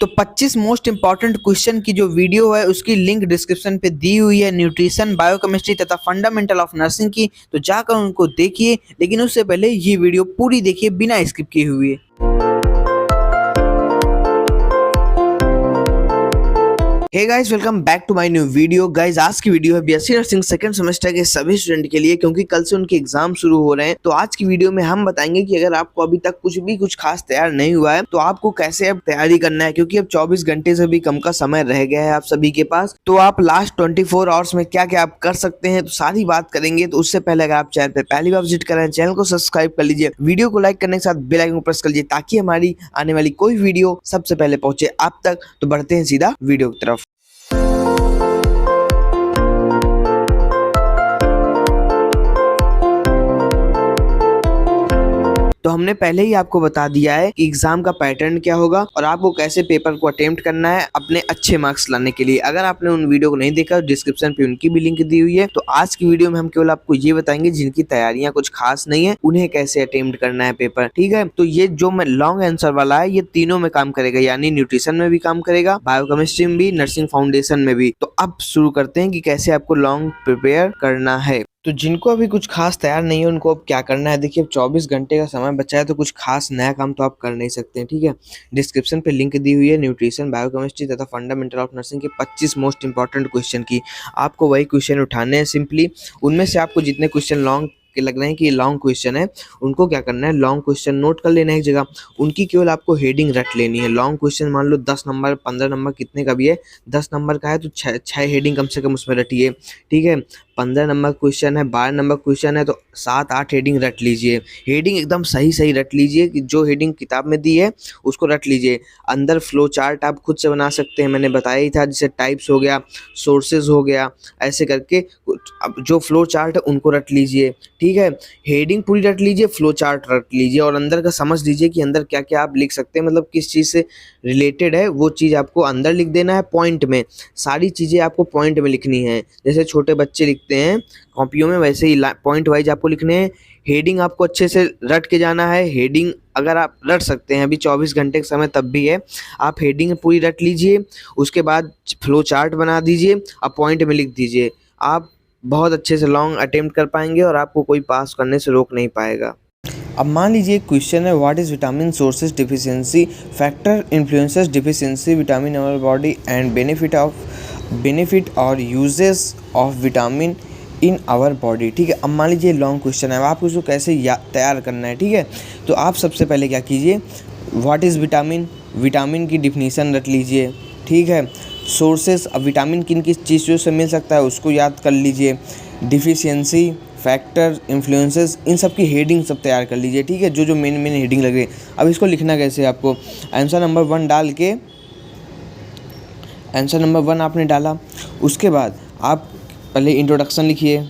तो 25 most important question की जो वीडियो है उसकी लिंक डिस्क्रिप्शन पे दी हुई है, न्यूट्रिशन, बायोकेमिस्ट्री तथा फंडामेंटल ऑफ नर्सिंग की। तो जाकर उनको देखिए, लेकिन उससे पहले ये वीडियो पूरी देखिए बिना स्किप किए हुए। Hey guys, welcome back to my new video. Guys, आज की वीडियो है बीएससी नर्सिंग सेकंड सेमेस्टर के सभी स्टूडेंट के लिए, क्योंकि कल से उनके एग्जाम शुरू हो रहे हैं। तो आज की वीडियो में हम बताएंगे कि अगर आपको अभी तक कुछ खास तैयार नहीं हुआ है तो आपको कैसे अब तैयारी करना है, क्योंकि अब 24 घंटे से भी कम का समय रह गया है आप सभी के पास। तो आप लास्ट 24 आवर्स में क्या क्या आप कर सकते हैं, तो सारी बात करेंगे। तो उससे पहले अगर आप चैनल पे पहली बार विजिट कर रहे हैं, चैनल को सब्सक्राइब कर लीजिए, वीडियो को लाइक करने के साथ बेल आइकन को प्रेस कर लीजिए, ताकि हमारी आने वाली कोई वीडियो सबसे पहले पहुंचे आप तक। तो बढ़ते हैं सीधा वीडियो की तरफ। तो हमने पहले ही आपको बता दिया है कि एग्जाम का पैटर्न क्या होगा और आपको कैसे पेपर को अटेम्प्ट करना है अपने अच्छे मार्क्स लाने के लिए। अगर आपने उन वीडियो को नहीं देखा, डिस्क्रिप्शन पे उनकी भी लिंक दी हुई है। तो आज की वीडियो में हम केवल आपको ये बताएंगे जिनकी तैयारियां कुछ खास नहीं है, उन्हें कैसे अटेम्प्ट करना है पेपर, ठीक है। तो ये जो मैं लॉन्ग आंसर वाला है, ये तीनों में काम करेगा, यानी न्यूट्रिशन में भी काम करेगा, बायोकेमिस्ट्री में भी, नर्सिंग फाउंडेशन में भी। तो अब शुरू करते हैं कि कैसे आपको लॉन्ग प्रिपेयर करना है। तो जिनको अभी कुछ खास तैयार नहीं है उनको अब क्या करना है, देखिए अब 24 घंटे का समय बचा है, तो कुछ खास नया काम तो आप कर नहीं सकते हैं, ठीक है। डिस्क्रिप्शन पे लिंक दी हुई है न्यूट्रिशन, बायोकेमिस्ट्री तथा फंडामेंटल ऑफ नर्सिंग के 25 मोस्ट इंपॉर्टेंट क्वेश्चन की। आपको वही क्वेश्चन उठाने हैं सिंपली। उनमें से आपको जितने क्वेश्चन लॉन्ग के लग रहे हैं कि ये लॉन्ग क्वेश्चन है, उनको क्या करना है, लॉन्ग क्वेश्चन नोट कर लेना है एक जगह। उनकी केवल आपको हेडिंग रट लेनी है। लॉन्ग क्वेश्चन मान लो 10 नंबर 15 नंबर कितने का भी है, 10 नंबर का है तो 6 हेडिंग कम से कम उसमें रटिए, ठीक है। 15 नंबर क्वेश्चन है, 12 नंबर क्वेश्चन है, तो 7-8 हेडिंग रट लीजिए। हेडिंग एकदम सही सही रट लीजिए कि जो हेडिंग किताब में दी है उसको रट लीजिए। अंदर फ्लो चार्ट आप खुद से बना सकते हैं, मैंने बताया ही था, जैसे टाइप्स हो गया, सोर्सेज हो गया, ऐसे करके अब जो फ्लो चार्ट है उनको रट लीजिए, ठीक है। हेडिंग पूरी रट लीजिए, फ्लो चार्ट रट लीजिए, और अंदर का समझ लीजिए कि अंदर क्या क्या आप लिख सकते हैं, मतलब किस चीज़ से रिलेटेड है वो चीज़ आपको अंदर लिख देना है पॉइंट में। सारी चीज़ें आपको पॉइंट में लिखनी है, जैसे छोटे बच्चे लिखते हैं कॉपियों में, वैसे ही पॉइंट वाइज आपको लिखने हैं। हेडिंग आपको अच्छे से रट के जाना है। हेडिंग अगर आप रट सकते हैं, अभी 24 घंटे का समय तब भी है, आप हेडिंग पूरी रट लीजिए, उसके बाद फ्लो चार्ट बना दीजिए, अब पॉइंट में लिख दीजिए। आप बहुत अच्छे से लॉन्ग अटेम्प्ट कर पाएंगे और आपको कोई पास करने से रोक नहीं पाएगा। अब मान लीजिए क्वेश्चन है, what is vitamin sources deficiency, factor influences deficiency vitamin in our body and benefit और uses of vitamin in our body, ठीक है। अब मान लीजिए लॉन्ग क्वेश्चन है, आपको उसको कैसे तैयार करना है, ठीक है। तो आप सबसे पहले क्या कीजिए, व्हाट इज़ विटामिन, विटामिन की डिफिनीसन रट लीजिए, ठीक है। सोर्सेस, अब विटामिन किन किस चीज़ों से मिल सकता है उसको याद कर लीजिए। डिफिशियंसी, फैक्टर, इन्फ्लुएंसेस, इन सब की हेडिंग सब तैयार कर लीजिए, ठीक है, जो जो मेन मेन हेडिंग लगे। अब इसको लिखना कैसे, आपको आंसर नंबर 1 डाल के, आंसर नंबर 1 आपने डाला, उसके बाद आप पहले इंट्रोडक्शन लिखिए,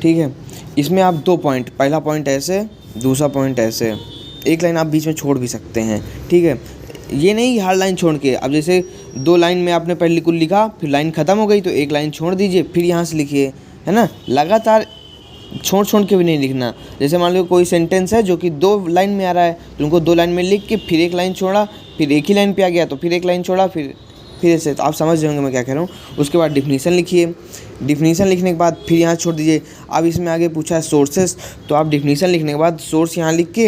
ठीक है। इसमें आप 2 पॉइंट, पहला पॉइंट ऐसे, दूसरा पॉइंट ऐसे, एक लाइन आप बीच में छोड़ भी सकते हैं, ठीक है। ये नहीं हर लाइन छोड़ के, अब जैसे 2 लाइन में आपने पहले कुल लिखा, फिर लाइन ख़त्म हो गई तो एक लाइन छोड़ दीजिए, फिर यहाँ से लिखिए, है ना। लगातार छोड़ के भी नहीं लिखना। जैसे मान लो कोई सेंटेंस है जो कि 2 लाइन में आ रहा है, तो उनको 2 लाइन में लिख के फिर एक लाइन छोड़ा, फिर एक ही लाइन पे आ गया तो फिर एक लाइन छोड़ा, फिर ऐसे। तो आप समझ जाएंगे मैं क्या कह रहा हूँ। उसके बाद डिफिनीसन लिखिए, डिफिनीसन लिखने के बाद फिर यहाँ छोड़ दीजिए। अब इसमें आगे पूछा है सोर्सेस, तो आप डिफिनीसन लिखने के बाद सोर्स यहाँ लिख के,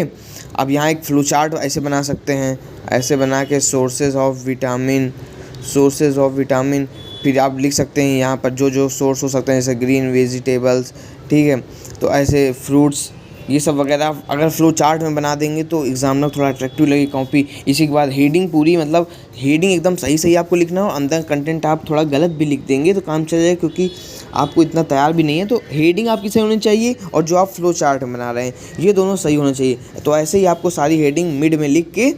अब यहाँ एक फ्लो चार्ट ऐसे बना सकते हैं, ऐसे बना के सोर्सेज ऑफ विटामिन, फिर आप लिख सकते हैं यहाँ पर जो जो सोर्स हो सकते हैं, जैसे ग्रीन वेजिटेबल्स, ठीक है। तो ऐसे फ्रूट्स, ये सब वगैरह अगर फ्लो चार्ट में बना देंगे तो एग्जामिनर थोड़ा अट्रैक्टिव लगेगी कॉपी। इसी के बाद हेडिंग पूरी, मतलब हेडिंग एकदम सही सही आपको लिखना हो, अंदर कंटेंट आप थोड़ा गलत भी लिख देंगे तो काम चल जाए, क्योंकि आपको इतना तैयार भी नहीं है। तो हेडिंग आपकी सही होनी चाहिए और जो आप फ्लो चार्ट में बना रहे हैं ये दोनों सही होना चाहिए। तो ऐसे ही आपको सारी हेडिंग मिड में लिख के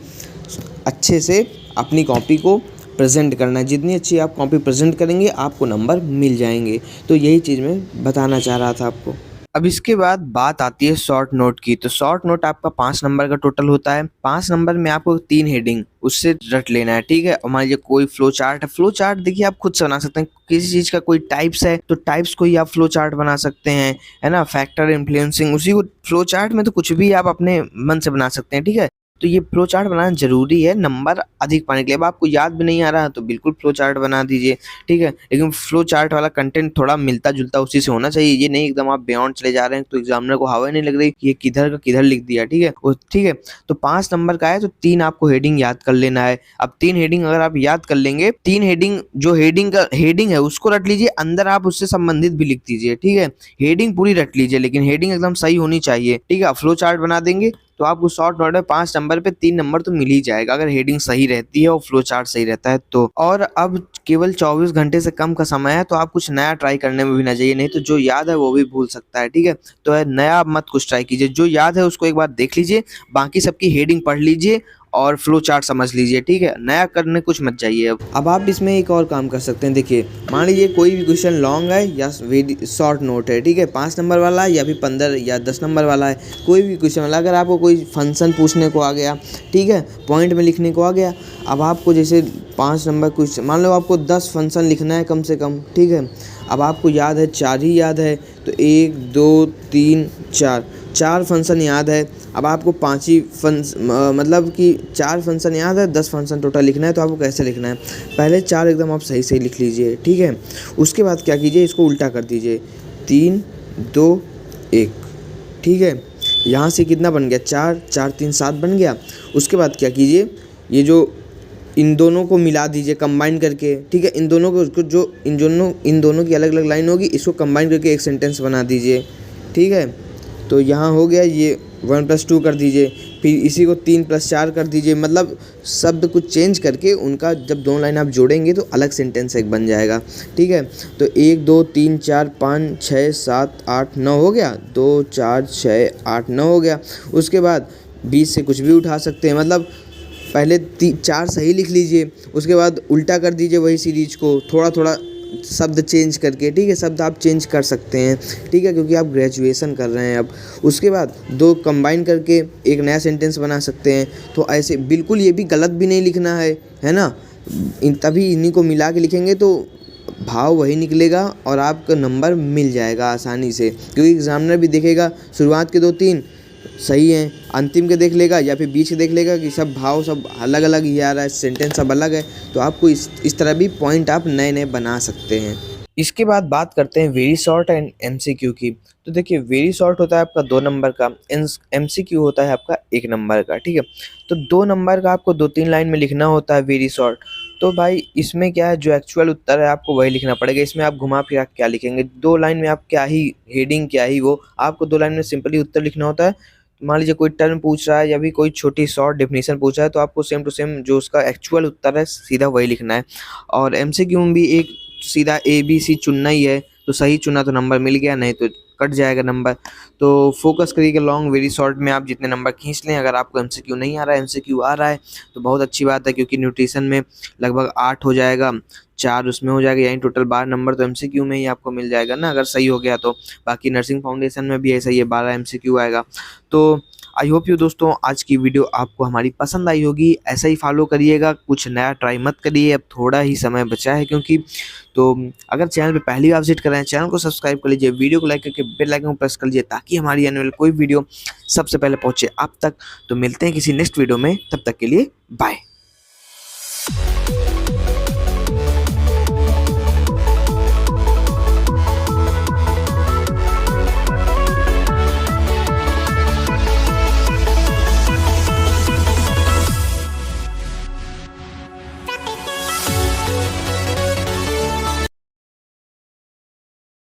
अच्छे से अपनी कॉपी को प्रेजेंट करना है। जितनी अच्छी आप कॉपी प्रेजेंट करेंगे आपको नंबर मिल जाएंगे। तो यही चीज़ मैं बताना चाह रहा था आपको। अब इसके बाद बात आती है शॉर्ट नोट की। तो शॉर्ट नोट आपका 5 नंबर का टोटल होता है। 5 नंबर में आपको 3 हेडिंग उससे रट लेना है, ठीक है। और मान लीजिए कोई फ्लो चार्ट है, फ्लो चार्ट देखिए आप खुद से बना सकते हैं। किसी चीज़ का कोई टाइप्स है तो टाइप्स को ही आप फ्लो चार्ट बना सकते हैं, है ना। फैक्टर इन्फ्लुएंसिंग, उसी को फ्लो चार्ट में तो कुछ भी आप अपने मन से बना सकते हैं, ठीक है। तो ये फ्लो चार्ट बनाना जरूरी है नंबर अधिक पाने के लिए। अब आपको याद भी नहीं आ रहा तो बिल्कुल फ्लो चार्ट बना दीजिए, ठीक है। लेकिन फ्लो चार्ट वाला कंटेंट थोड़ा मिलता जुलता उसी से होना चाहिए, ये नहीं एकदम आप बियॉन्ड चले जा रहे हैं तो एग्जामिनर को हवा नहीं लग रही कि ये किधर का किधर लिख दिया, ठीक है। ठीक है, तो 5 नंबर का है तो 3 आपको हेडिंग याद कर लेना है। अब 3 हेडिंग अगर आप याद कर लेंगे, 3 हेडिंग जो हेडिंग है उसको रट लीजिए, अंदर आप उससे संबंधित भी लिख दीजिए, ठीक है। हेडिंग पूरी रट लीजिए लेकिन हेडिंग एकदम सही होनी चाहिए, ठीक है। फ्लो चार्ट बना देंगे तो आपको शॉर्ट नोट में 5 नंबर पे 3 नंबर तो मिल ही जाएगा अगर हेडिंग सही रहती है और फ्लो चार्ट सही रहता है तो। और अब केवल 24 घंटे से कम का समय है तो आप कुछ नया ट्राई करने में भी ना जाइए, नहीं तो जो याद है वो भी भूल सकता है, ठीक है। तो है नया मत कुछ ट्राई कीजिए, जो याद है उसको एक बार देख लीजिए, बाकी सबकी हेडिंग पढ़ लीजिए और फ्लो चार्ट समझ लीजिए, ठीक है। नया करने कुछ मत जाइए। अब आप इसमें एक और काम कर सकते हैं, देखिए मान लीजिए कोई भी क्वेश्चन लॉन्ग है या शॉर्ट नोट है, ठीक है, 5 नंबर वाला है या फिर 15 या 10 नंबर वाला है, कोई भी क्वेश्चन वाला, अगर आपको कोई फंक्शन पूछने को आ गया, ठीक है, पॉइंट में लिखने को आ गया, अब आपको जैसे 5 नंबर कुछ मान लो आपको 10 फंक्शन लिखना है कम से कम, ठीक है। अब आपको याद है 4 ही याद है तो 1 2 3 4 फंक्शन याद है। अब आपको 5 ही मतलब कि 4 फंक्शन याद है, 10 फंक्शन टोटल लिखना है तो आपको कैसे लिखना है, पहले 4 एकदम आप सही सही लिख लीजिए, ठीक है। उसके बाद क्या कीजिए, इसको उल्टा कर दीजिए, 3 2 1, ठीक है। यहाँ से कितना बन गया, 4 4 3 7 बन गया। उसके बाद क्या कीजिए, ये जो इन दोनों को मिला दीजिए कंबाइन करके, ठीक है। इन दोनों को जो इन दोनों की अलग अलग लाइन होगी इसको कंबाइन करके एक सेंटेंस बना दीजिए, ठीक है। तो यहाँ हो गया, ये 1+2 कर दीजिए, फिर इसी को 3+4 कर दीजिए, मतलब शब्द कुछ चेंज करके उनका जब 2 लाइन आप जोड़ेंगे तो अलग सेंटेंस एक बन जाएगा, ठीक है। तो 1 2 3 4 5 6 7 8 9 हो गया, 2 4 6 8 9 हो गया। उसके बाद बीच से कुछ भी उठा सकते हैं, मतलब पहले 4 सही लिख लीजिए, उसके बाद उल्टा कर दीजिए वही सीरीज को, थोड़ा थोड़ा शब्द चेंज करके, ठीक है। शब्द आप चेंज कर सकते हैं, ठीक है, क्योंकि आप ग्रेजुएशन कर रहे हैं अब। उसके बाद 2 कंबाइन करके एक नया सेंटेंस बना सकते हैं। तो ऐसे बिल्कुल ये भी गलत भी नहीं लिखना है ना, तभी इन्हीं को मिला के लिखेंगे तो भाव वही निकलेगा और आपका नंबर मिल जाएगा आसानी से, क्योंकि एग्जामिनर भी देखेगा शुरुआत के 2-3 सही हैं, अंतिम के देख लेगा या फिर बीच के देख लेगा कि सब भाव सब अलग अलग ही आ रहा है, सेंटेंस सब अलग है। तो आपको इस तरह भी पॉइंट आप नए नए बना सकते हैं। इसके बाद बात करते हैं वेरी शॉर्ट एंड एमसीक्यू की। तो देखिए वेरी शॉर्ट होता है आपका 2 नंबर का, एमसीक्यू होता है आपका 1 नंबर का, ठीक है। तो 2 नंबर का आपको 2-3 लाइन में लिखना होता है वेरी शॉर्ट। तो भाई इसमें क्या है, जो एक्चुअल उत्तर है आपको वही लिखना पड़ेगा, इसमें आप घुमा फिरा क्या लिखेंगे, 2 लाइन में आप क्या ही हेडिंग क्या ही वो, आपको 2 लाइन में सिंपली उत्तर लिखना होता है। मान लीजिए कोई टर्म पूछ रहा है या भी कोई छोटी शॉर्ट डेफिनेशन पूछ रहा है तो आपको सेम टू सेम जो उसका एक्चुअल उत्तर है सीधा वही लिखना है। और एमसीक्यू में भी एक सीधा ABC चुनना ही है, तो सही चुना तो नंबर मिल गया, नहीं तो कट जाएगा नंबर। तो फोकस करिएगा लॉन्ग वेरी शॉर्ट में आप जितने नंबर खींच लें। अगर आपको एमसीक्यू नहीं आ रहा है, एमसीक्यू आ रहा है तो बहुत अच्छी बात है, क्योंकि न्यूट्रिशन में लगभग 8 हो जाएगा, 4 उसमें हो जाएगा, यानी टोटल 12 नंबर तो एमसीक्यू में ही आपको मिल जाएगा ना, अगर सही हो गया तो। बाकी नर्सिंग फाउंडेशन में भी ऐसा ही है, 12 एमसीक्यू आएगा। तो आई होप यू दोस्तों आज की वीडियो आपको हमारी पसंद आई होगी, ऐसा ही फॉलो करिएगा, कुछ नया ट्राई मत करिए, अब थोड़ा ही समय बचा है क्योंकि। तो अगर चैनल पे पहली बार विजिट कर रहे हैं, चैनल को सब्सक्राइब कर लीजिए, वीडियो को लाइक करके बेल आइकन को प्रेस कर लीजिए ताकि हमारी आने वाली कोई वीडियो सबसे पहले पहुंचे आप तक। तो मिलते हैं किसी नेक्स्ट वीडियो में, तब तक के लिए बाय।